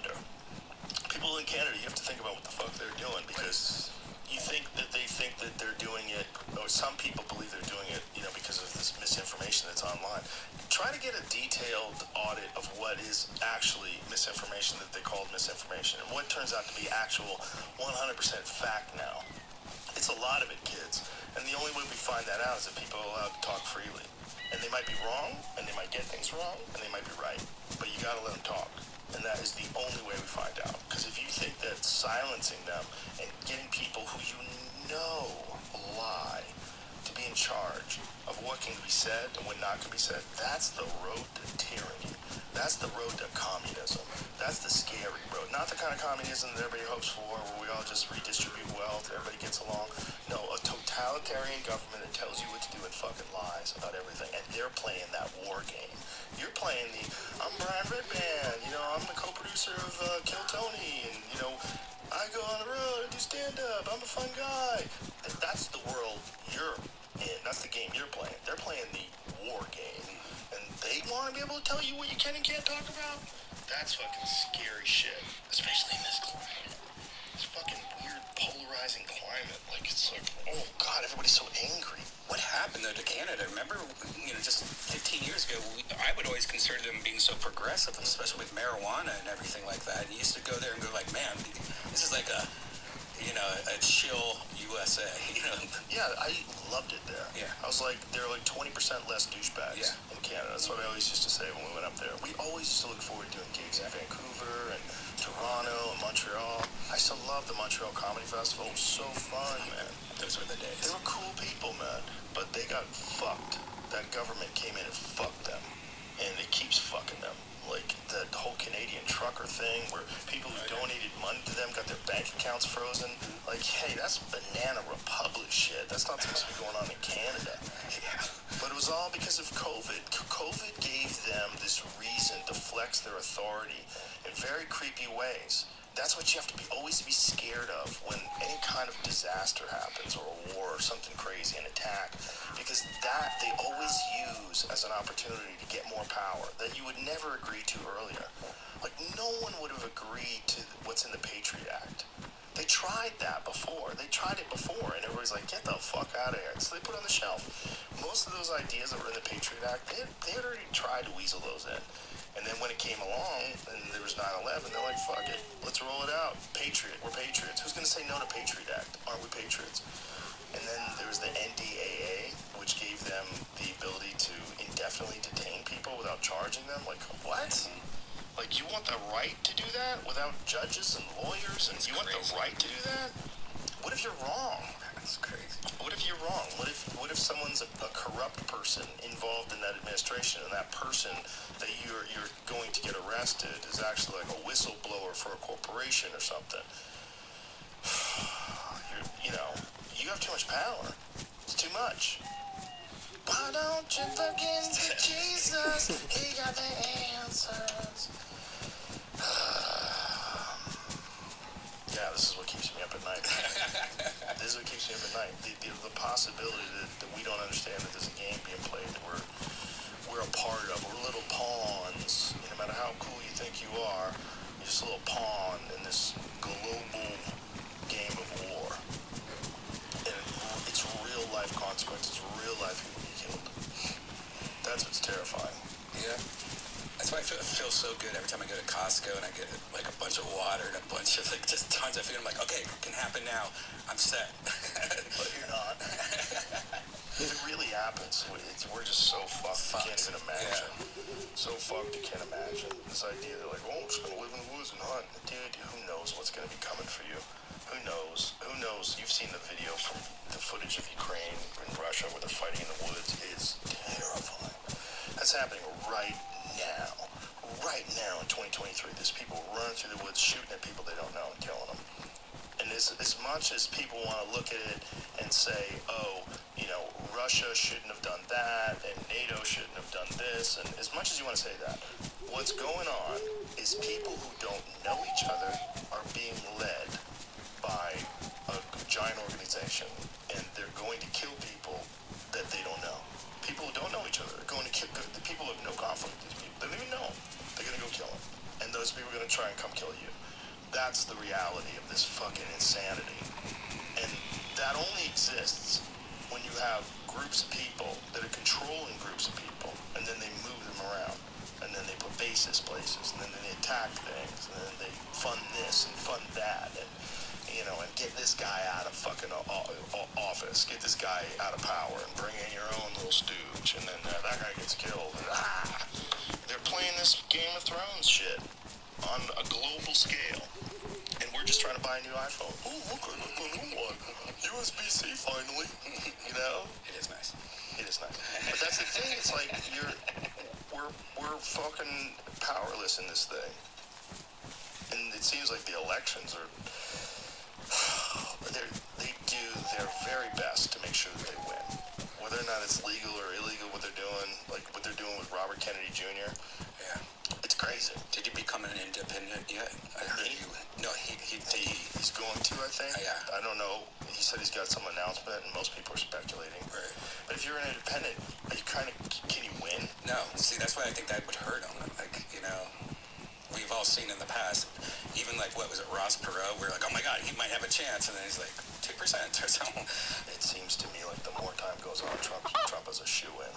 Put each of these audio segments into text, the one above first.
wonder. People in Canada, you have to think about what the fuck they're doing, because you think that they think that they're doing it, or some people believe they're doing it, because of this misinformation that's online. Try to get a detailed audit of what is actually misinformation that they called misinformation, and what turns out to be actual 100% fact now. It's a lot of it, kids. And the only way we find that out is that people are allowed to talk freely. And they might be wrong, and they might get things wrong, and they might be right. But you gotta let them talk. And that is the only way we find out. Because if you think that silencing them and getting people who you know lie to be in charge of what can be said and what not can be said, that's the road to tyranny. That's the road to communism. That's the scary road. Not the kind of communism that everybody hopes for, where we all just redistribute wealth, everybody gets along. No, a totalitarian government that tells you what to do and fucking lies about everything. And they're playing that war game. You're playing I'm Brian Redband, I'm the co-producer of Kill Tony, and, I go on the road, I do stand-up, I'm a fun guy. That's the world you're in. That's the game you're playing. They're playing the war game. And they want to be able to tell you what you can and can't talk about? That's fucking scary shit. Especially in this climate. This fucking weird, polarizing climate. It's like, oh God, everybody's so angry. What happened, though, to Canada? Remember, just 15 years ago, I would always consider them being so progressive, especially with marijuana and everything like that. You used to go there and go like, man, this is like a chill USA, Yeah, I loved it there. Yeah. I was like, there are like 20% less douchebags in Canada. That's what I always used to say when we went up there. We always used to look forward to doing gigs in Vancouver and Toronto and Montreal. I still love the Montreal Comedy Festival. It was so fun, man. Those were the days. They were cool people, man. But they got fucked. That government came in and fucked them. And it keeps fucking them. Like the whole Canadian trucker thing, where people who donated money to them got their bank accounts frozen. Like, hey, that's banana republic shit. That's not supposed to be going on in Canada. Yeah. But it was all because of COVID. COVID gave them this reason to flex their authority in very creepy ways. That's what you have to always be scared of when any kind of disaster happens, or a war, or something crazy, an attack, because that they always use as an opportunity to get more power that you would never agree to earlier. Like, no one would have agreed to what's in the Patriot Act. They tried that before. They tried it before, and everybody's like, get the fuck out of here. So they put it on the shelf. Most of those ideas that were in the Patriot Act, they had already tried to weasel those in. And then when it came along, and there was 9/11, they're like, fuck it, let's roll it out. Patriot, we're patriots. Who's going to say no to Patriot Act? Aren't we patriots? And then there was the NDAA, which gave them the ability to indefinitely detain people without charging them. Like, what? Like, you want the right to do that without judges and lawyers? And you want the right to do that? What if you're wrong? That's crazy. What if you're wrong? What if someone's a corrupt person involved in that administration, and that person that you're going to get arrested is actually like a whistleblower for a corporation or something? You have too much power. It's too much. Why don't you look into Jesus? He got the answers. Yeah, this is what keeps me up at night. This is what keeps me up at night. The possibility that we don't understand that there's a game being played that we're a part of. We're little pawns. No matter how cool you think you are, you're just a little pawn in this global game of war. And it's real life consequences, real life people get killed. That's what's terrifying. Yeah. That's why I feel so good every time I go to Costco and I get like a bunch of water and a bunch of just tons of food. I'm like, okay, it can happen now. I'm set. But you're not. If it really happens, we're just so fucked. You can't even imagine. Yeah. So fucked you can't imagine. This idea that like, oh, I'm just gonna live in the woods and hunt. Dude, who knows what's gonna be coming for you? Who knows? Who knows? You've seen the video from the footage of Ukraine and Russia where they're fighting in the woods. It's terrifying. That's happening right now. Right now in 2023, there's people running through the woods shooting at people they don't know and killing them. And as much as people want to look at it and say, oh, Russia shouldn't have done that and NATO shouldn't have done this, and as much as you want to say that, what's going on is people who don't know each other are being led by a giant organization, and they're going to kill people that they don't know. People who don't know each other are going to kill the people who have no conflict with these people. They don't even know them. They're going to go kill them. And those people are going to try and come kill you. That's the reality of this fucking insanity. And that only exists when you have groups of people that are controlling groups of people, and then they move them around, and then they put bases places, and then they attack things, and then they fund this and fund that, and and get this guy out of fucking office, get this guy out of power, and bring in your own little stooge, and then that guy gets killed. They're playing this Game of Thrones shit on a global scale, and we're just trying to buy a new iPhone. Oh, look at the new one. USB-C finally. It is nice. It is nice. But that's the thing. It's like we're fucking powerless in this thing, and it seems like the elections are. They do their very best to make sure that they win. Whether or not it's legal or illegal what they're doing, like what they're doing with Robert Kennedy Jr., Yeah. it's crazy. Did he become an independent yet? I heard you. No, He's going to, I think. Yeah. I don't know. He said he's got some announcement, and most people are speculating. Right. But if you're an independent, can you win? No. See, that's why I think that would hurt him. Like, we've all seen in the past, even like, what was it, Ross Perot? We're like, oh my God, he might have a chance. And then he's like, 2% or something. It seems to me like the more time goes on, Trump is a shoo-in.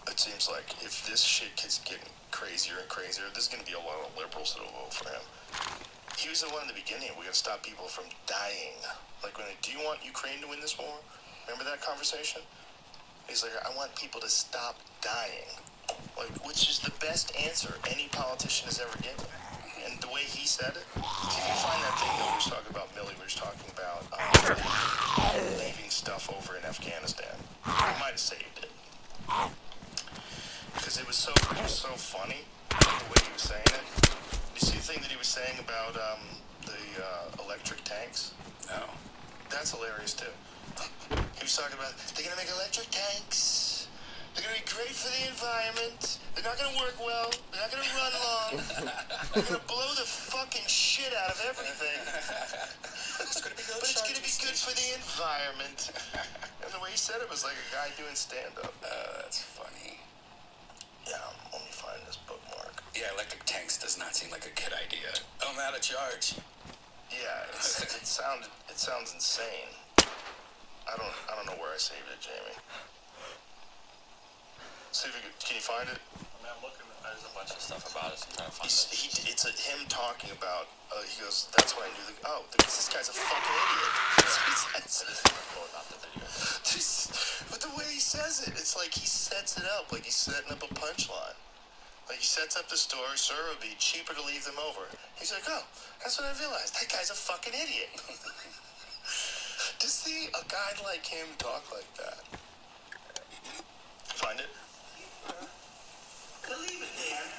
It seems like if this shit keeps getting crazier and crazier, there's going to be a lot of liberals that will vote for him. He was the one in the beginning. We got to stop people from dying. Like, do you want Ukraine to win this war? Remember that conversation? He's like, I want people to stop dying. Like, which is the best answer any politician has ever given. And the way he said it, if you find that thing that we was talking about, Millie was talking about leaving stuff over in Afghanistan, I might have saved it. Because it was so funny, the way he was saying it. You see the thing that he was saying about the electric tanks? No. That's hilarious, too. He was talking about, they're going to make electric tanks. They're going to be great for the environment. They're not going to work well. They're not going to run long. They're going to blow the fucking shit out of everything. It's going to be good. But it's going to be good for the environment. And the way he said it was like a guy doing stand-up. That's funny. Yeah, let me find this bookmark. Yeah, electric tanks does not seem like a good idea. Oh, I'm out of charge. Yeah, it sounds insane. I don't know where I saved it, Jamie. See if can you find it? I mean, I'm looking. There's a bunch of stuff about it. So I'm trying to find it. It's him talking about. He goes, "That's when I knew this guy's a fucking idiot." Not the video. But the way he says it, it's like he sets it up, like he's setting up a punchline. Like he sets up the story, sir, it would be cheaper to leave them over. He's like, oh, that's what I realized. That guy's a fucking idiot. To see a guy like him talk like that. Find it? To leave it there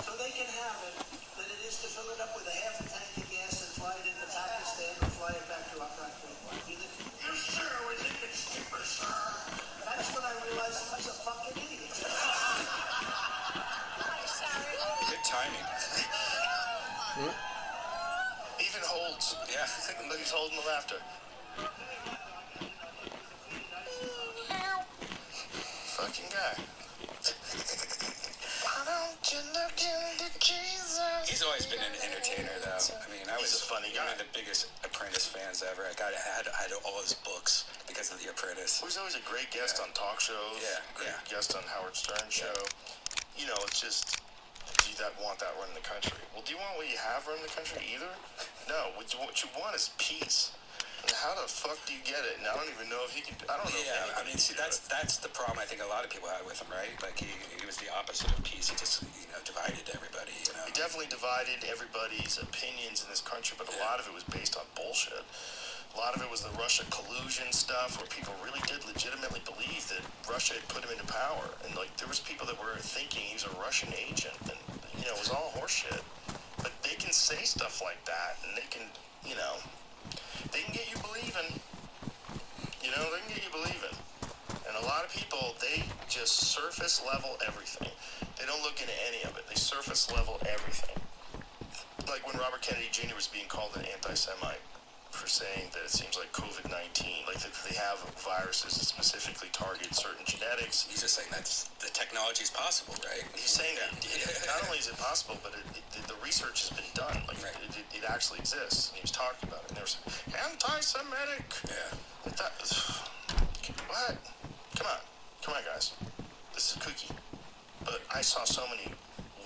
so they can have it than it is to fill it up with a half a tank of gas and fly it into Pakistan or fly it back to our factory. Yes, sir, we think it's cheaper, sir. That's when I realized I was a fucking idiot. Good timing. Even holds. Yeah. Look, he's holding the laughter. Fucking guy. Why don't you look into Jesus? He's always been an entertainer, though. I mean, I was He's a funny guy. one of the biggest Apprentice fans ever. I had all his books because of The Apprentice. He was always a great guest on talk shows. Yeah, Great yeah. guest on Howard Stern show. It's just, do you want that running the country? Well, do you want what you have running the country either? No. What you want is peace. And how the fuck do you get it? And I don't even know if he can. I don't know. Yeah, I mean, see, that's the problem I think a lot of people had with him, right? Like he was the opposite of peace. He just divided everybody. He definitely divided everybody's opinions in this country, but a lot of it was based on bullshit. A lot of it was the Russia collusion stuff, where people really did legitimately believe that Russia had put him into power, and like there was people that were thinking he was a Russian agent, and it was all horseshit. But they can say stuff like that, and they can get you believing. They can get you believing. And a lot of people, they just surface level everything. They don't look into any of it. They surface level everything. Like when Robert Kennedy Jr. was being called an anti-Semite. for saying that it seems like COVID-19, like that they have viruses that specifically target certain genetics. He's just saying that the technology is possible, right? He's saying that not only is it possible, but the research has been done. Like Right. it actually exists. And he was talking about it. And there was anti-Semitic. Yeah. Like that. What? Come on, guys. This is kooky. But I saw so many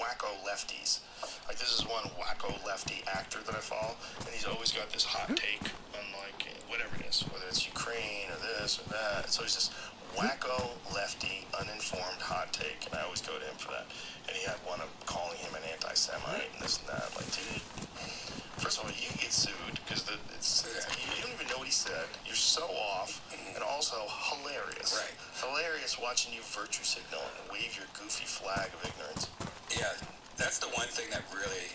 wacko lefties. Like, this is one wacko lefty actor that I follow, and he's always got this hot take on, like, whatever it is, whether it's Ukraine or this or that. So he's this wacko lefty, uninformed hot take, and I always go to him for that. And he had one of calling him an anti-Semite and this and that. Like, dude, first of all, you get sued because you don't even know what he said. You're so off, and also hilarious. Right. Hilarious watching you virtue signal and wave your goofy flag of ignorance. Yeah, that's the one thing that really